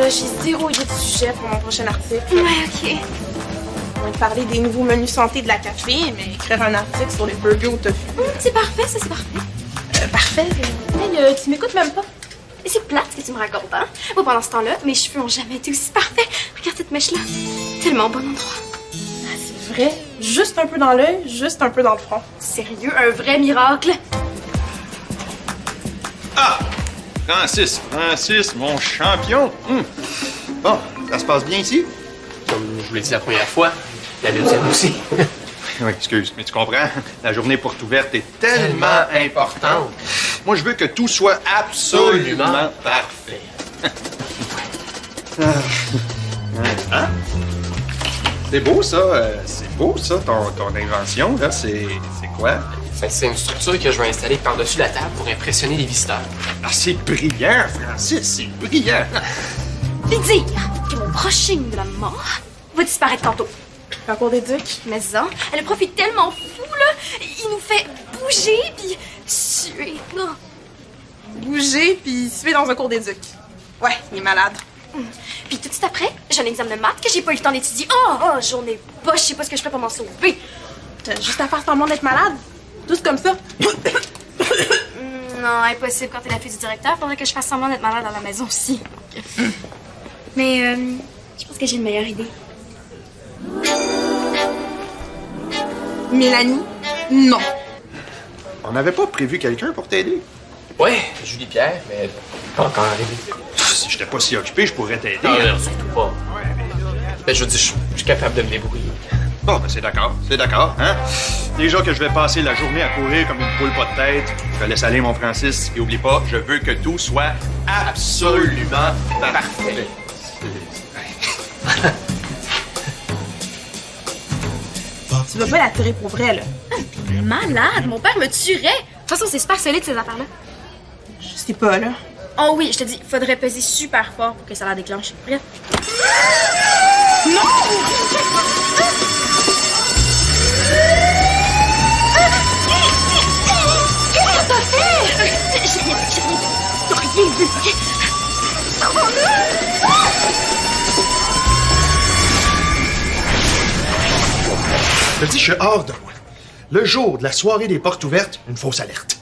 là, j'ai zéro idée de sujet pour mon prochain article. Ouais, OK. On va te parler des nouveaux menus santé de la café, mais écrire un article sur les burgers au tofu. C'est parfait, ça, c'est parfait. Parfait. Mais tu m'écoutes même pas. Et c'est plate ce que tu me racontes, hein? Moi, pendant ce temps-là, mes cheveux ont jamais été aussi parfaits. Regarde cette mèche-là. Tellement bon endroit. Ah, c'est vrai. Juste un peu dans l'œil, juste un peu dans le front. Sérieux, un vrai miracle. Ah! Francis, mon champion! Bon, ça se passe bien ici? Comme je vous l'ai dit la première fois, la deuxième aussi. Oui, excuse, mais tu comprends? La journée porte ouverte est tellement importante. Moi, je veux que tout soit absolument parfait. Hein? C'est beau, ça, ton invention, là. C'est quoi? Enfin, c'est une structure que je vais installer par-dessus la table pour impressionner les visiteurs. Ah, c'est brillant, Francis, c'est brillant! Puis dire que mon prochain de la mort va disparaître tantôt. La cour des ducs. Mais ça, le prof est tellement fou, là. Il nous fait bouger, puis suer. Oh. Bouger puis suer dans un cours des ducs. Ouais, il est malade. Puis tout de suite après, j'ai un examen de maths que j'ai pas eu le temps d'étudier. Oh, journée boche, je sais pas ce que je fais pour m'en sauver. T'as juste à faire semblant d'être malade. Tous comme ça. Non, impossible. Quand t'es la fille du directeur, faudrait que je fasse semblant d'être malade à la maison aussi. Mais je pense que j'ai une meilleure idée. Mélanie, non. On n'avait pas prévu quelqu'un pour t'aider? Ouais, Julie Pierre, mais pas encore arrivé. Si j'étais pas si occupé, je pourrais t'aider. Non, surtout pas. Ben, je veux dire, je suis capable de me débrouiller. Bon, ben c'est d'accord, hein? Déjà que je vais passer la journée à courir comme une poule pas de tête, je laisse aller mon Francis, et oublie pas, je veux que tout soit absolument parfait. Tu vas pas la tirer pour vrai, là. T'es malade, mon père me tuerait. De toute façon, c'est super solide, ces affaires-là. Je sais pas, là. Oh oui, je te dis, faudrait peser super fort pour que ça la déclenche. Regarde. Non! Qu'est-ce que t'as fait? J'ai rien vu, ok? Je te dis, je suis hors de moi. Le jour de la soirée des portes ouvertes, une fausse alerte.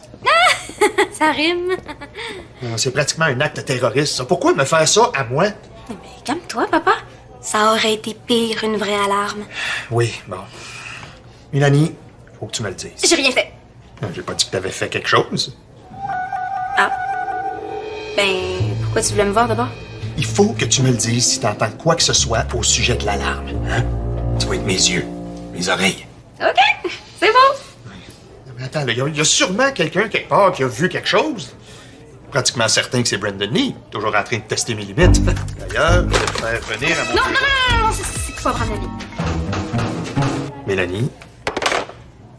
Ça rime. C'est pratiquement un acte terroriste, ça. Pourquoi me faire ça à moi? Mais calme-toi, papa. Ça aurait été pire, une vraie alarme. Oui, bon. Mélanie, faut que tu me le dises. J'ai rien fait. J'ai pas dit que t'avais fait quelque chose. Ah. Ben, pourquoi tu voulais me voir d'abord? Il faut que tu me le dises si t'entends quoi que ce soit au sujet de l'alarme. Hein? Tu vas être mes yeux, mes oreilles. OK, c'est bon. Mais attends, il y a sûrement quelqu'un quelque part qui a vu quelque chose. Pratiquement certain que c'est Brandon Lee, toujours en train de tester mes limites. D'ailleurs, je vais te faire venir à mon bureau. Non, c'est pas prendre la vie. Mélanie,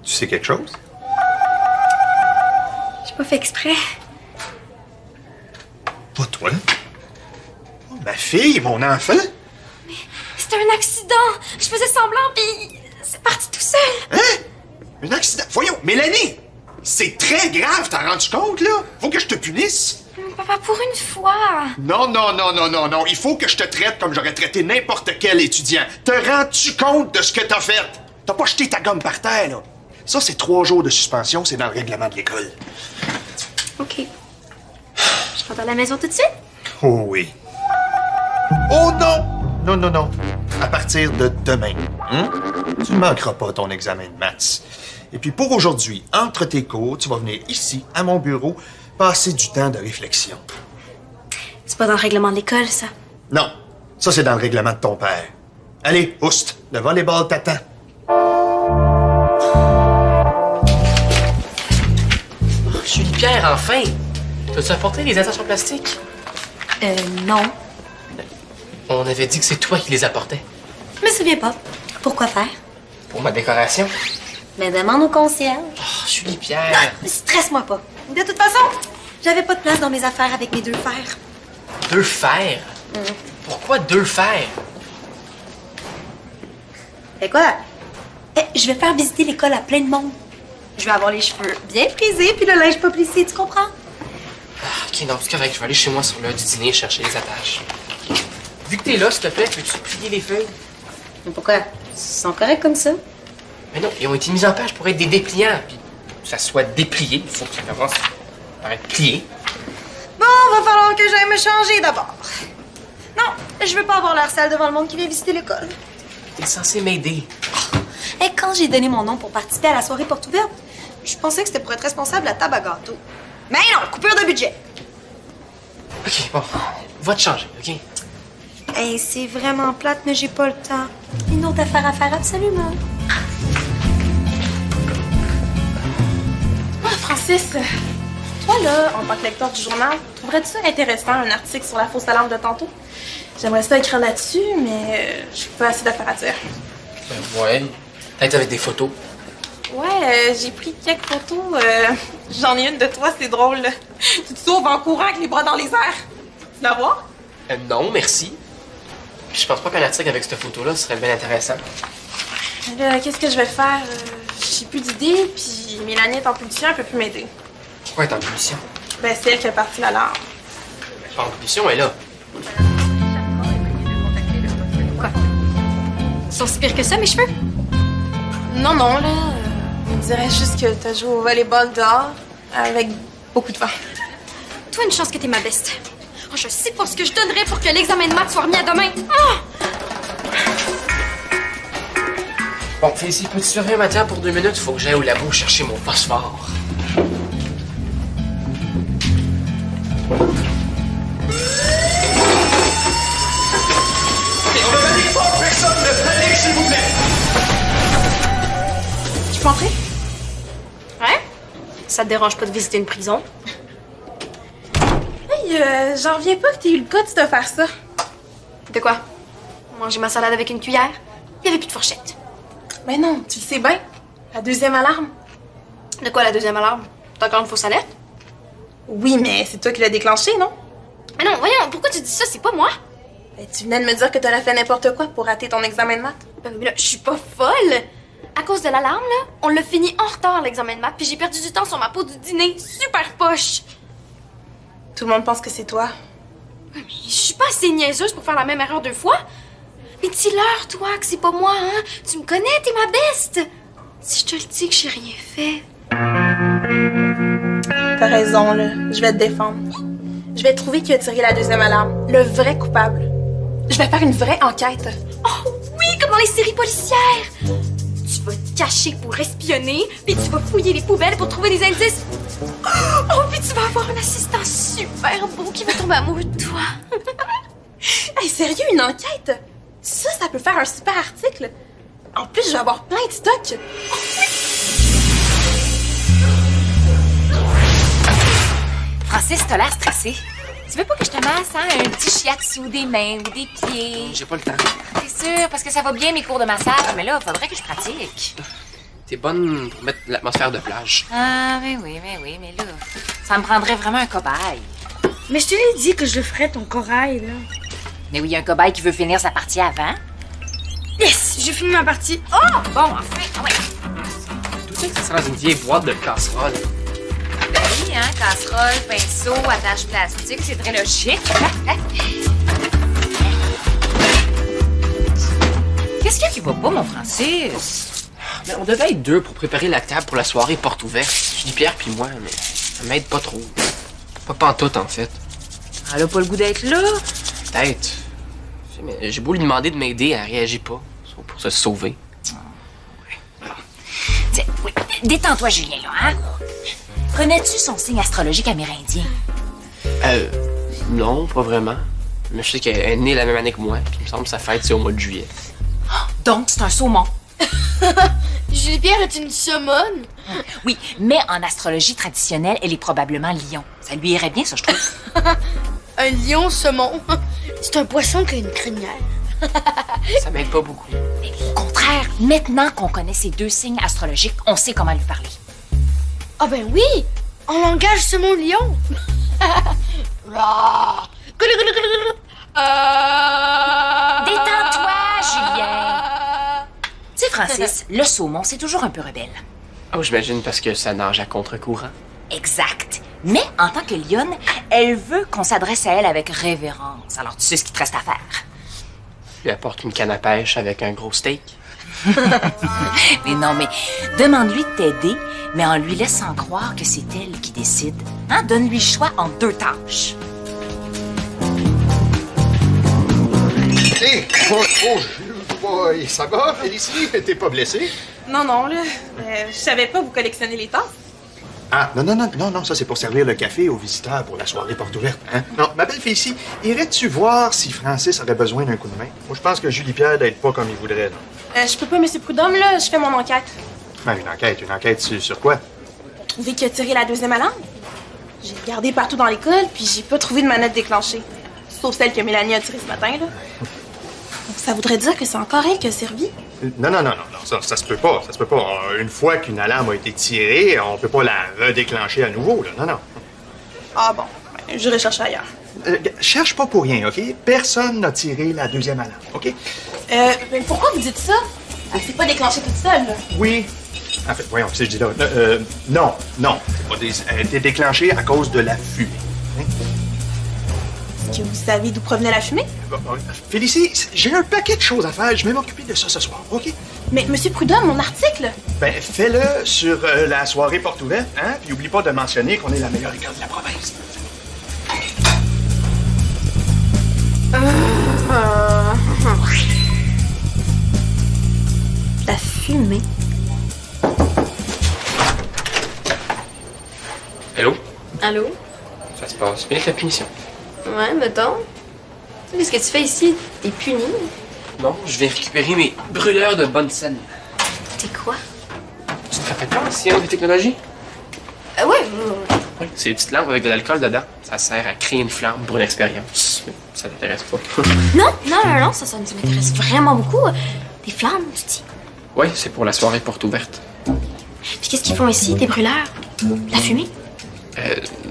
tu sais quelque chose? J'ai pas fait exprès. Pas toi? Oh, ma fille, mon enfant? C'était un accident. Je faisais semblant, puis c'est parti tout seul. Hein? Un accident? Voyons, Mélanie! C'est très grave, t'en rends-tu compte, là? Faut que je te punisse? Papa, pour une fois. Non. Il faut que je te traite comme j'aurais traité n'importe quel étudiant. Te rends-tu compte de ce que t'as fait? T'as pas jeté ta gomme par terre, là. Ça, c'est 3 jours de suspension, c'est dans le règlement de l'école. OK. Je rentre à la maison tout de suite? Oh oui. Oh non! Non. À partir de demain, hein? Tu ne manqueras pas ton examen de maths. Et puis pour aujourd'hui, entre tes cours, tu vas venir ici, à mon bureau, passer du temps de réflexion. C'est pas dans le règlement de l'école, ça. Non, ça c'est dans le règlement de ton père. Allez, oust, le volleyball t'attend. Julie Pierre, enfin! T'as-tu apporté les attentions plastiques? Non. On avait dit que c'est toi qui les apportais. Je me souviens pas. Pourquoi faire? Pour ma décoration. Mais demande au concierge. Oh, Julie Pierre! Stresse-moi pas. De toute façon, j'avais pas de place dans mes affaires avec mes 2 fers. 2 fers? Pourquoi 2 fers? Et quoi? Je vais faire visiter l'école à plein de monde. Je vais avoir les cheveux bien frisés puis le linge pas plissé, tu comprends? Ok, non, c'est correct. Je vais aller chez moi sur l'heure du dîner chercher les attaches. Vu que t'es là, s'il te plaît, peux-tu plier les feuilles? Mais pourquoi? Ils sont corrects comme ça? Mais non, ils ont été mis en page pour être des dépliants. Puis que ça soit déplié, il faut que ça commence par être plié. Bon, va falloir que j'aille me changer d'abord. Non, je veux pas avoir l'air sale devant le monde qui vient visiter l'école. T'es censé m'aider. Et quand j'ai donné mon nom pour participer à la soirée porte ouverte, je pensais que c'était pour être responsable de la table à gâteau. Mais non, coupure de budget. OK, bon. Va te changer, OK? Hey, c'est vraiment plate, mais j'ai pas le temps. Une autre affaire à faire, absolument. Ah, Francis, toi, là, en tant que lecteur du journal, trouverais-tu ça intéressant, un article sur la fausse alarme de tantôt? J'aimerais ça écrire là-dessus, mais j'ai pas assez d'affaires à dire. Ben ouais. Peut-être avec des photos. Ouais, j'ai pris quelques photos. J'en ai une de toi, c'est drôle. Là. Tu te sauves en courant avec les bras dans les airs. Tu la vois? Non, merci. Je pense pas qu'un article avec cette photo-là serait bien intéressant. Là, qu'est-ce que je vais faire? J'ai plus d'idées, puis Mélanie est en punition, elle peut plus m'aider. Pourquoi être en punition? Ben, c'est elle qui a parti l'alarme. Pas en punition, elle est là. Quoi? Ils sont si pires que ça, mes cheveux? Non, là, on dirait juste que t'as joué au volleyball dehors avec beaucoup de vent. Toi, une chance que t'es ma beste. Oh, je sais pas ce que je donnerais pour que l'examen de maths soit remis à demain. Ah! Bon, Félicie, peux-tu surveiller ma table pour 2 minutes? Faut que j'aille au labo chercher mon phosphore. Personne ne panique, s'il vous plaît! Tu peux entrer? Ouais? Ça te dérange pas de visiter une prison? Hey, j'en reviens pas que t'aies eu le cas de te faire ça. De quoi? Manger ma salade avec une cuillère? Il y avait plus de fourchette. Ben non, tu le sais bien. La deuxième alarme. De quoi la deuxième alarme? T'as encore une fausse alerte? Oui, mais c'est toi qui l'as déclenché, non? Mais non, voyons, pourquoi tu dis ça? C'est pas moi. Ben, tu venais de me dire que t'aurais fait n'importe quoi pour rater ton examen de maths. Ben oui, mais là, je suis pas folle. À cause de l'alarme, là, on l'a fini en retard, l'examen de maths, puis j'ai perdu du temps sur ma pause du dîner. Super poche. Tout le monde pense que c'est toi. Mais je suis pas assez niaiseuse pour faire la même erreur 2 fois. Mais dis-leur, toi, que c'est pas moi, hein. Tu me connais, t'es ma beste. Si je te le dis que j'ai rien fait. T'as raison, là. Je vais te défendre. Je vais trouver qui a tiré la deuxième alarme. Le vrai coupable. Je vais faire une vraie enquête. Oh oui, comme dans les séries policières. Tu vas te cacher pour espionner, puis tu vas fouiller les poubelles pour trouver des indices. Oh, puis tu vas avoir un assistant super beau qui va tomber amoureux de toi. Hey, sérieux, une enquête? Ça peut faire un super article. En plus, je vais avoir plein de stock. Francis, t'as l'air stressé. Tu veux pas que je te masse, hein? Un petit shiatsu des mains ou des pieds? J'ai pas le temps. T'es sûr? Parce que ça va bien mes cours de massage, mais là, faudrait que je pratique. T'es bonne pour mettre l'atmosphère de plage. Ah, mais oui, mais là, ça me prendrait vraiment un cobaye. Mais je te l'ai dit que je ferais ton corail, là. Mais oui, un cobaye qui veut finir sa partie avant. Yes, j'ai fini ma partie. Oh! Bon, enfin, ah ouais. Tout ça que ça sera dans une vieille boîte de casserole. Ben oui, hein, casserole, pinceau, attache plastique, c'est très logique. Qu'est-ce qu'il y a qui va pas, mon Francis? Mais on devait être 2 pour préparer la table pour la soirée porte ouverte. Je dis Pierre puis moi, mais ça m'aide pas trop. Pas pantoute, en fait. Elle a pas le goût d'être là. Peut-être. Tu sais, mais j'ai beau lui demander de m'aider, elle réagit pas. Sauf pour se sauver. Tiens, oui, détends-toi, Julien, là, hein? Connais-tu son signe astrologique amérindien? Non, pas vraiment. Mais je sais qu'elle est née la même année que moi, puis il me semble que sa fête, c'est au mois de juillet. Donc, c'est un saumon. Julie Pierre est une saumone. Oui, mais en astrologie traditionnelle, elle est probablement lion. Ça lui irait bien, ça, je trouve. Un lion saumon. C'est un poisson qui a une crinière. Ça m'aide pas beaucoup. Mais au contraire, maintenant qu'on connaît ces 2 signes astrologiques, on sait comment lui parler. Ah ben oui, en langage saumon-lion. Détends-toi, Julien. Tu sais, Francis, le saumon, c'est toujours un peu rebelle. Oh, j'imagine parce que ça nage à contre-courant. Exact. Mais en tant que lionne, elle veut qu'on s'adresse à elle avec révérence. Alors, tu sais ce qu'il te reste à faire. lui apporte une canne à pêche avec un gros steak. Mais non, mais demande-lui de t'aider, mais en lui laissant croire que c'est elle qui décide. Hein? Donne-lui le choix en 2 tâches. Hé! Boy, ça va, Félicie? T'es pas blessée? Non, non, là. Je savais pas vous collectionnez les tasses. Ah, non, ça c'est pour servir le café aux visiteurs pour la soirée porte ouverte, hein? Non, ma belle Félicie, irais-tu voir si Francis aurait besoin d'un coup de main? Moi, je pense que Julie Pierre n'aide pas comme il voudrait, là. Je peux pas, Monsieur Prudhomme, là. Je fais mon enquête. Ben, une enquête sur quoi? Pour trouver qui a tiré la deuxième alarme. J'ai regardé partout dans l'école, puis j'ai pas trouvé de manette déclenchée. Sauf celle que Mélanie a tirée ce matin, là. Donc, ça voudrait dire que c'est encore elle qui a servi? Non, ça se peut pas, Une fois qu'une alarme a été tirée, on peut pas la redéclencher à nouveau, là, non. Ah bon, ben, j'irai chercher ailleurs. Cherche pas pour rien, OK? Personne n'a tiré la deuxième alarme, OK? Mais pourquoi vous dites ça? Elle s'est pas déclenchée toute seule, là. Oui. En fait, voyons, qu'est-ce que je dis là? Non. C'est pas elle a été déclenchée à cause de la fumée. Hein? Est-ce que vous savez d'où provenait la fumée? Félicie, j'ai un paquet de choses à faire. Je vais m'occuper de ça ce soir, OK? Mais, Monsieur Prudhomme, mon article! Ben, fais-le sur la soirée porte ouverte, hein? Puis oublie pas de mentionner qu'on est la meilleure école de la province. La fumée? Hello? Allô? Ça se passe bien avec la punition. Ouais, mettons. Qu'est-ce que tu fais ici? T'es puni? Non, je viens récupérer mes brûleurs de bonne scène. T'es quoi? Tu te rappelles pas, sciences et technologies? Ouais. Oui, c'est des petites lampes avec de l'alcool dedans. Ça sert à créer une flamme pour une expérience. Mais ça t'intéresse pas. Non, ça m'intéresse vraiment beaucoup. Des flammes, tu dis? Oui, c'est pour la soirée porte ouverte. Puis qu'est-ce qu'ils font ici, des brûleurs? La fumée?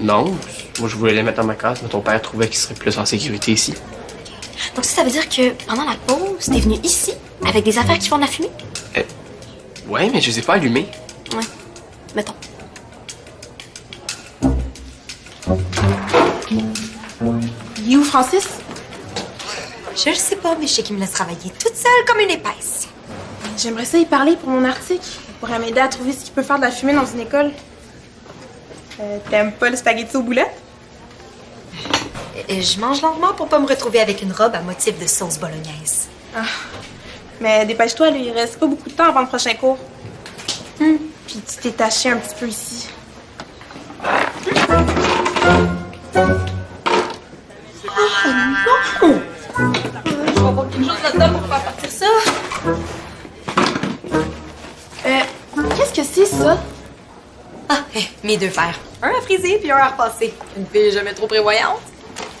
Non. Moi, je voulais les mettre dans ma case, mais ton père trouvait qu'il serait plus en sécurité ici. Donc ça veut dire que pendant la pause, t'es venu ici avec des affaires qui font de la fumée? Ouais, mais je les ai pas allumées. Ouais. Mettons. Il est où, Francis? Je le sais pas, mais je sais qu'il me laisse travailler toute seule comme une épaisse. J'aimerais ça y parler pour mon article. Il pourrait m'aider à trouver ce qu'il peut faire de la fumée dans une école. T'aimes pas le spaghetti au boulet? Je mange lentement pour pas me retrouver avec une robe à motif de sauce bolognaise. Ah. Mais dépêche-toi, là, il reste pas beaucoup de temps avant le prochain cours. Puis tu t'es taché un petit peu ici. Oh non! Je vais avoir quelque chose là-dedans pour faire partir ça. Qu'est-ce que c'est, ça? Ah, mes 2 fers. Un à friser puis un à repasser. Une fille jamais trop prévoyante.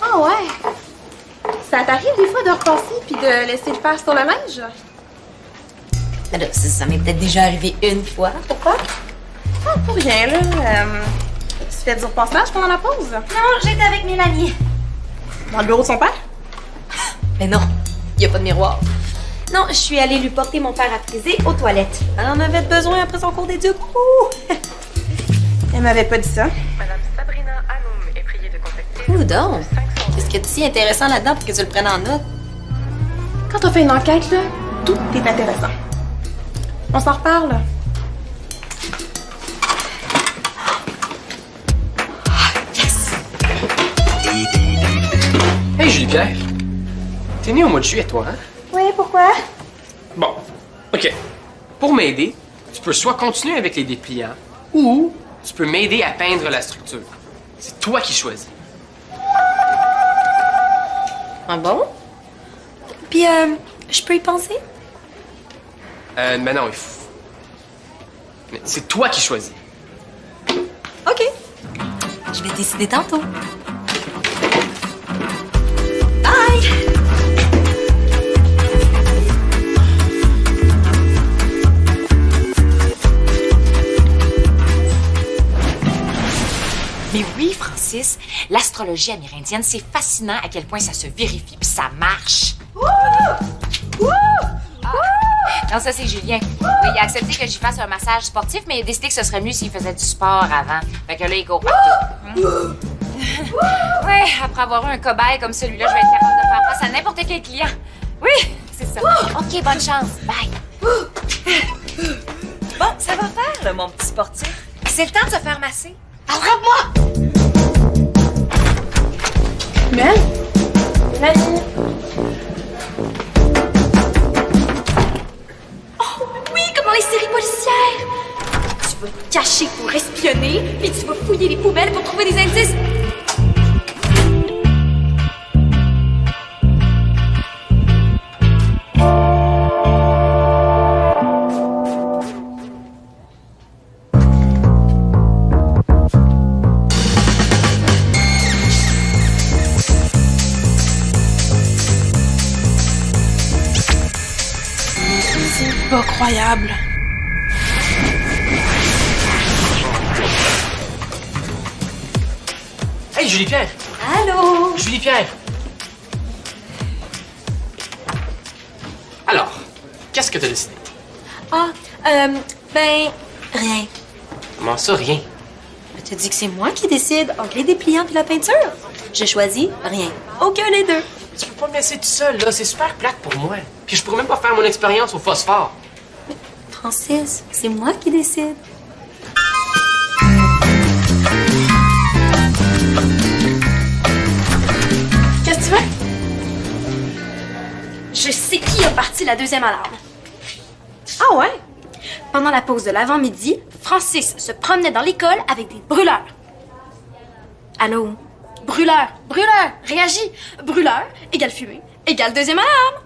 Ah ouais! Ça t'arrive des fois de repasser puis de laisser le faire sur le linge? Mais là, ça m'est peut-être déjà arrivé une fois. Pourquoi? Ah, pour rien, là. Tu fais du repassage pendant la pause? Non, j'étais avec Mélanie. Dans le bureau de son père? Mais non, il y a pas de miroir. Non, je suis allée lui porter mon fer à friser aux toilettes. Elle en avait besoin après son cours d'éduc. Elle m'avait pas dit ça. Madame Sabrina Hanoum est priée de contacter... Où donc? Qu'est-ce qu'il y a de si intéressant là-dedans pour que tu le prennes en note? Quand on fait une enquête, là, tout est intéressant. On s'en reparle. Yes! Hey, Julie-Pierre. T'es née au mois de juillet, toi, hein? Oui, pourquoi? Bon, OK. Pour m'aider, tu peux soit continuer avec les dépliants ou tu peux m'aider à peindre la structure. C'est toi qui choisis. Ah bon? Puis, je peux y penser? Mais non, il faut... Mais c'est toi qui choisis. OK. Je vais décider tantôt. Bye! Mais oui, Francis, l'astrologie amérindienne, c'est fascinant à quel point ça se vérifie puis ça marche. Non, ça, c'est Julien. Oui, il a accepté que j'y fasse un massage sportif, mais il a décidé que ce serait mieux s'il faisait du sport avant. Fait que là, il court partout. Ouais, après avoir eu un cobaye comme celui-là, je vais être capable de faire face à n'importe quel client. Oui, c'est ça. OK, bonne chance. Bye. Bon, ça va faire, là, mon petit sportif. C'est le temps de se faire masser. Attrape-moi! Mel? Mélanie? Oh oui, comme dans les séries policières. Tu vas te cacher pour espionner, puis tu vas fouiller les poubelles pour trouver des indices. C'est pas croyable. Hey, Julie-Pierre! Allô? Julie-Pierre! Alors, qu'est-ce que t'as décidé? Ah, rien. Comment ça, rien? Tu dis que c'est moi qui décide entre les dépliants et la peinture? J'ai choisi rien. Aucun des deux. Tu peux pas me laisser tout seul, là. C'est super plate pour moi. Puis je pourrais même pas faire mon expérience au phosphore. Francis, c'est moi qui décide. Qu'est-ce que tu veux? Je sais qui a parti la deuxième alarme. Ah ouais? Pendant la pause de l'avant-midi, Francis se promenait dans l'école avec des brûleurs. Allô? Brûleur, brûleur, réagis. Brûleur égale fumée égale deuxième alarme.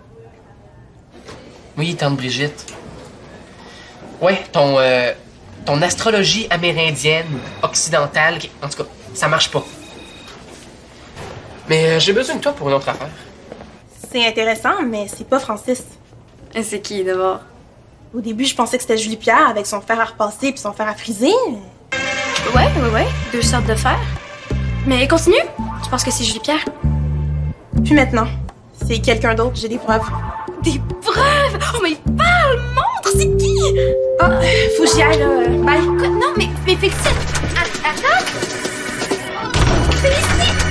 Oui, tante Brigitte. Ouais, ton astrologie amérindienne, occidentale, en tout cas, ça marche pas. Mais j'ai besoin de toi pour une autre affaire. C'est intéressant, mais c'est pas Francis. C'est qui d'abord? Au début, je pensais que c'était Julie Pierre avec son fer à repasser puis son fer à friser. Ouais. Deux sortes de fer. Mais continue. Tu penses que c'est Julie Pierre? Puis maintenant, c'est quelqu'un d'autre, j'ai des preuves. Des preuves! Oh, mais parle, montre, c'est qui? Ah, faut que j'y aille, là. Bye. Quoi? Non, mais Félicite! Attends! Félicite!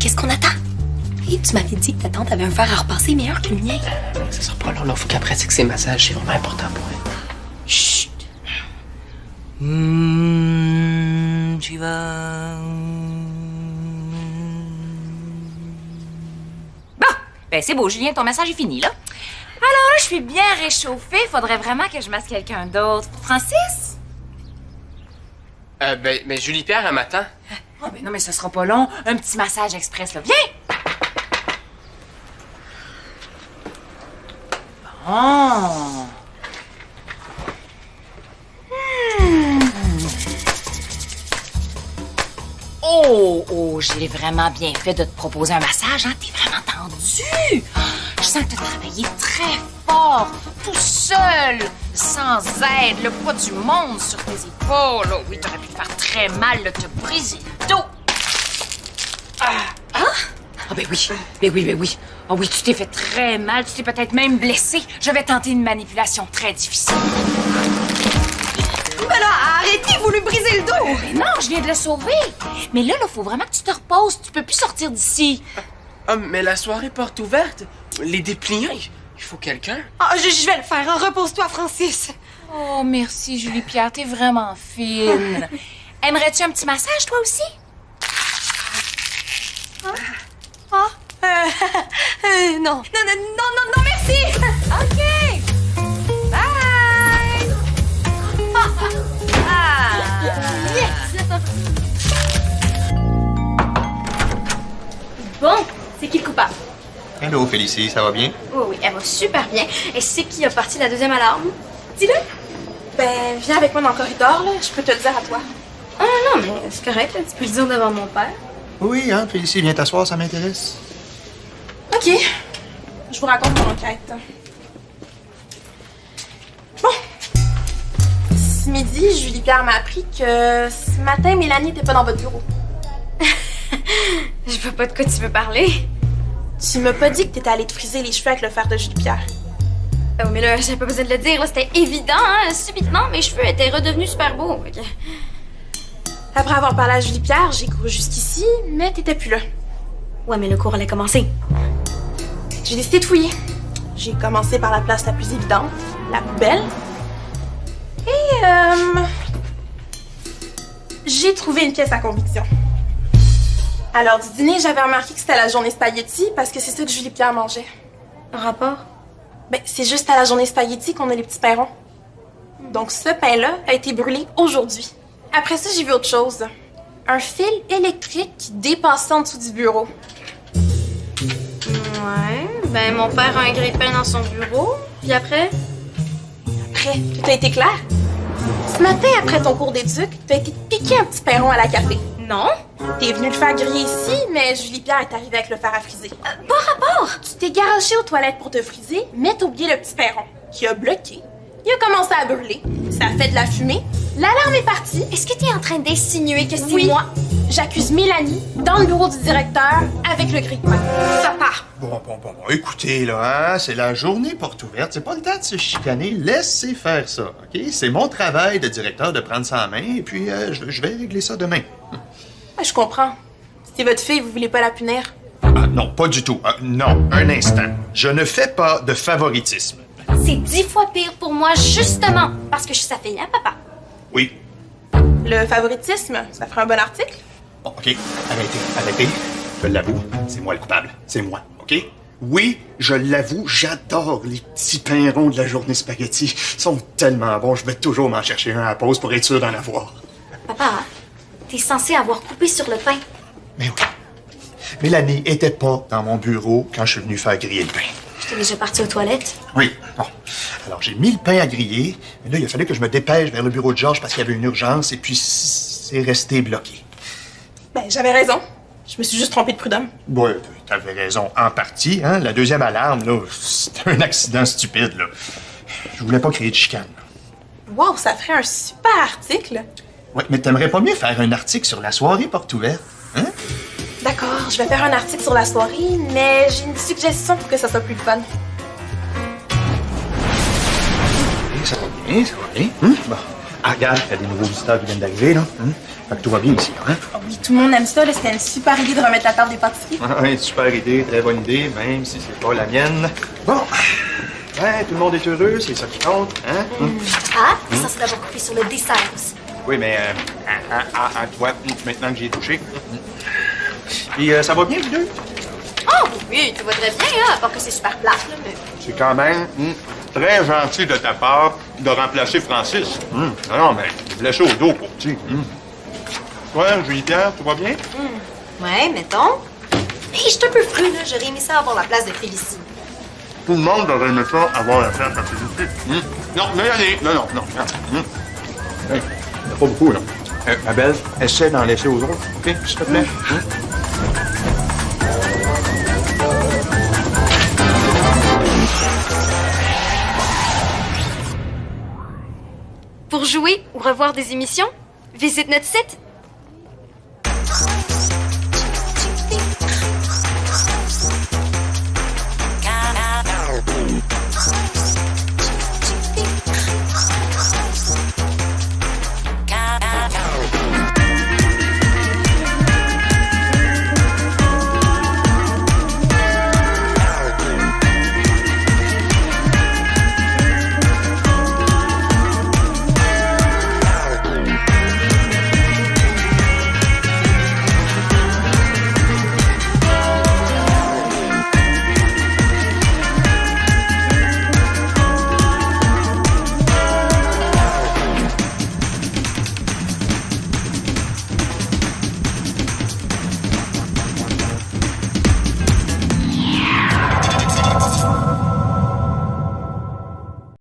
Qu'est-ce qu'on attend? Et tu m'avais dit que ta tante avait un fer à repasser meilleur que le mien. Ça sera pas long, là. Faut qu'elle pratique ses massages. C'est vraiment important pour elle. Chut! Tu vas... Bon, ben c'est beau, Julien, ton massage est fini, là. Alors là, je suis bien réchauffée. Faudrait vraiment que je masse quelqu'un d'autre. Francis? Ben Julie-Pierre, elle m'attend. Oh, ben non, mais ce sera pas long. Un petit massage express, là. Viens! Bon. Oh, j'ai vraiment bien fait de te proposer un massage, hein? T'es vraiment tendu! Je sens que t'as travaillé très fort, tout seul, sans aide, le poids du monde sur tes épaules. Oh, oui, t'aurais pu te faire très mal, là, te briser le dos. Ben oui. Oh oui, tu t'es fait très mal, tu t'es peut-être même blessé. Je vais tenter une manipulation très difficile. Ben là, arrêtez, vous lui brisez le dos! Mais non, je viens de le sauver. Mais là, faut vraiment que tu te reposes. Tu peux plus sortir d'ici. Ah, mais la soirée porte ouverte. Les dépliants, il faut quelqu'un. Ah, je vais le faire, hein. Repose-toi, Francis. Oh, merci, Julie-Pierre, t'es vraiment fine. Aimerais-tu un petit massage, toi aussi? Non, merci! OK. Bye. Bon, c'est qui le coupable? Hello, Félicie, ça va bien? Oui, elle va super bien. Et c'est qui a parti la deuxième alarme? Dis-le! Ben, viens avec moi dans le corridor, là. Je peux te le dire à toi. Ah non, mais c'est correct, là. Tu peux le dire devant mon père. Oui, hein, Félicie, viens t'asseoir, ça m'intéresse. OK. Je vous raconte mon enquête. Bon. Ce midi, Julie Pierre m'a appris que ce matin, Mélanie n'était pas dans votre bureau. Je vois pas de quoi tu veux parler. Tu m'as pas dit que t'étais allée te friser les cheveux avec le fer de Julie Pierre. Ben oui, mais là, j'avais pas besoin de le dire, là, c'était évident, hein. Subitement, mes cheveux étaient redevenus super beaux. Fait que... Après avoir parlé à Julie-Pierre, j'ai couru jusqu'ici, mais t'étais plus là. Ouais, mais le cours allait commencer. J'ai décidé de fouiller. J'ai commencé par la place la plus évidente, la poubelle. Et, j'ai trouvé une pièce à conviction. À l'heure du dîner, j'avais remarqué que c'était la journée spaghetti parce que c'est ça que Julie-Pierre mangeait. Rapport? Ben, c'est juste à la journée spaghetti qu'on a les petits pains ronds. Donc, ce pain-là a été brûlé aujourd'hui. Après ça, j'ai vu autre chose. Un fil électrique qui dépassait en dessous du bureau. Ouais, ben mon père a un grille-pain dans son bureau. Puis après? Après, tout a été clair. Ce matin, après ton cours d'éduc, t'as été piqué un petit pain rond à la café. Non. T'es venu le faire griller ici, mais Julie-Pierre est arrivée avec le fer à friser. Pas rapport! Tu t'es garoché aux toilettes pour te friser, mais t'as oublié le petit pain rond, qui a bloqué. Il a commencé à brûler. Ça a fait de la fumée. L'alarme est partie. Est-ce que t'es en train d'insinuer que c'est Oui. moi? J'accuse Mélanie dans le bureau du directeur avec le grille-pain. Papa! Bon. Écoutez, là, hein, c'est la journée porte ouverte. C'est pas le temps de se chicaner. Laissez faire ça, OK? C'est mon travail de directeur de prendre ça en main, et puis je vais régler ça demain. Ouais, je comprends. C'est votre fille, vous voulez pas la punir? Ah, non, pas du tout. Non, un instant. Je ne fais pas de favoritisme. C'est 10 fois pire pour moi, justement, parce que je suis sa fille, hein, papa? Oui. Le favoritisme, ça ferait un bon article? Bon, OK, arrêtez. Je l'avoue, c'est moi le coupable. C'est moi, OK? Oui, je l'avoue, j'adore les petits pains ronds de la journée spaghetti. Ils sont tellement bons, je vais toujours m'en chercher un à la pause pour être sûr d'en avoir. Papa, t'es censé avoir coupé sur le pain. Mais oui. Mélanie était pas dans mon bureau quand je suis venu faire griller le pain. J'étais déjà partie aux toilettes. Oui, bon. Alors, j'ai mis le pain à griller, mais là, il a fallu que je me dépêche vers le bureau de Georges parce qu'il y avait une urgence, et puis c'est resté bloqué. Ben, j'avais raison. Je me suis juste trompée de prud'homme. Ouais, t'avais raison en partie, hein. La deuxième alarme, là, c'était un accident stupide, là. Je voulais pas créer de chicane. Wow, ça ferait un super article. Ouais, mais t'aimerais pas mieux faire un article sur la soirée porte ouverte, hein? D'accord, je vais faire un article sur la soirée, mais j'ai une suggestion pour que ça soit plus fun. Ça va bien. Bon. Ah, regarde, il y a des nouveaux visiteurs qui viennent d'arriver, là. Fait que tout va bien ici, là, hein? Oh oui, tout le monde aime ça, là. C'était une super idée de remettre la table des pâtisseries. Ah, oui, super idée, très bonne idée, même si c'est pas la mienne. Bon. Ouais, tout le monde est heureux, c'est ça qui compte, hein? Ah, t'es censé d'avoir coupé sur le dessert aussi. Oui, mais toi, maintenant que j'y ai touché. Puis ça va bien, vous deux? Oh oui, tout va très bien, hein, à part que c'est super plate, là, mais... C'est quand même très gentil de ta part de remplacer Francis. Non, mais blessé au dos pour petit. Toi, Julie-Pierre, tout va bien? Ouais, mettons. Hey, je suis un peu fru, là. J'aurais aimé ça avoir la place de Félicie. Tout le monde aurait aimé ça avoir la place à Félicie. Non, Mélanie, non. Hey, il n'y a pas beaucoup, là. Ma belle, essaie d'en laisser aux autres, OK, s'il te plaît? Pour jouer ou revoir des émissions, visite notre site